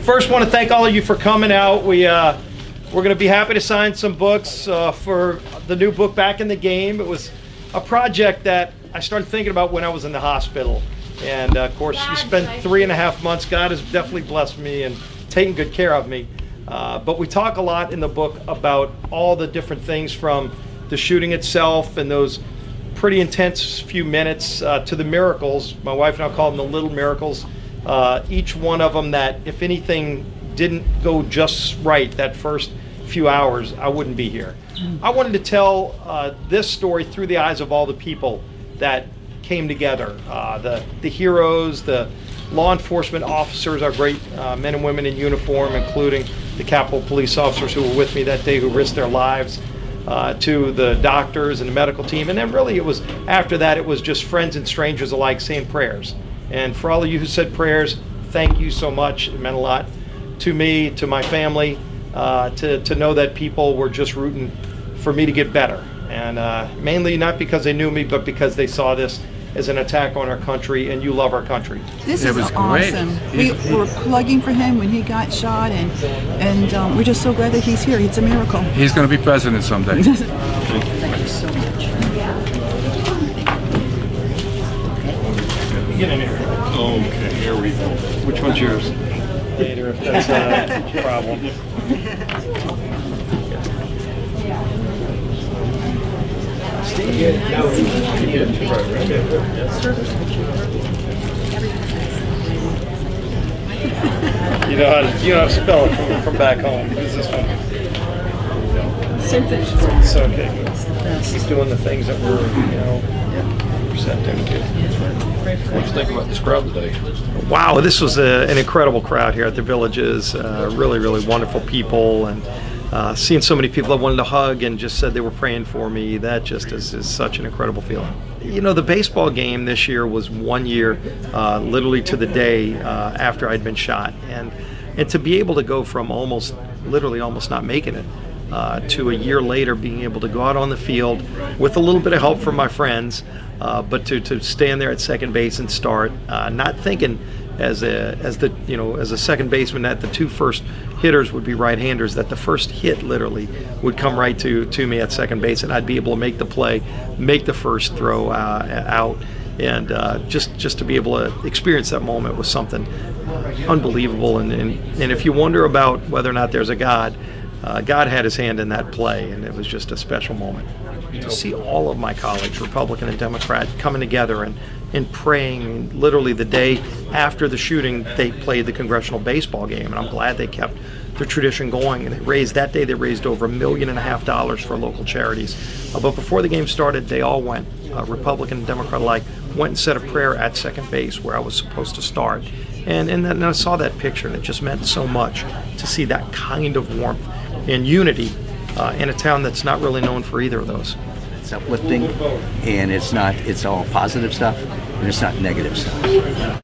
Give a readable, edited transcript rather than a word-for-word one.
First, want to thank all of you for coming out. We're going to be happy to sign some books for the new book, Back in the Game. It was a project that I started thinking about when I was in the hospital. And of course, you spent 3.5 months. God has definitely blessed me and taken good care of me. But we talk a lot in the book about all the different things, from the shooting itself and those pretty intense few minutes to the miracles. My wife and I call them the little miracles. Each one of them that, if anything didn't go just right that first few hours, I wouldn't be here. I wanted to tell this story through the eyes of all the people that came together, the heroes, the law enforcement officers, our great men and women in uniform, including the Capitol police officers who were with me that day, who risked their lives, to the doctors and the medical team. And then really it was, after that, it was just friends and strangers alike saying prayers. And for all of you who said prayers, thank you so much. It meant a lot to me, to my family, to know that people were just rooting for me to get better. And mainly not because they knew me, but because they saw this as an attack on our country, and you love our country. This is awesome. We were plugging for him when he got shot, and we're just so glad that he's here. It's a miracle. He's going to be president someday. Thank you so much. Get in here. Okay, here we go. Which one's yours? Later, if that's a problem. Steve? You know how to spell it from back home. Who's this one? Same thing. It's okay. He's doing the things that we're, presenting. What do you think about this crowd today? Wow, this was an incredible crowd here at the Villages. Really, really wonderful people, and seeing so many people that wanted to hug and just said they were praying for me, that just is such an incredible feeling. You know, the baseball game this year was 1 year, literally to the day after I'd been shot, and to be able to go from literally almost not making it to a year later being able to go out on the field with a little bit of help from my friends, but to stand there at second base and start, not thinking as a second baseman that the two first hitters would be right-handers, that the first hit literally would come right to me at second base, and I'd be able to make the play, make the first throw out, and just to be able to experience that moment was something unbelievable. And if you wonder about whether or not there's a God, God had his hand in that play, and it was just a special moment. To see all of my colleagues, Republican and Democrat, coming together and praying. Literally the day after the shooting, they played the Congressional Baseball Game, and I'm glad they kept the tradition going. And they raised over $1.5 million for local charities. But before the game started, they all went, Republican and Democrat alike, went and said a prayer at second base where I was supposed to start. And then I saw that picture, and it just meant so much to see that kind of warmth and unity in a town that's not really known for either of those. It's uplifting, and it's all positive stuff, and it's not negative stuff.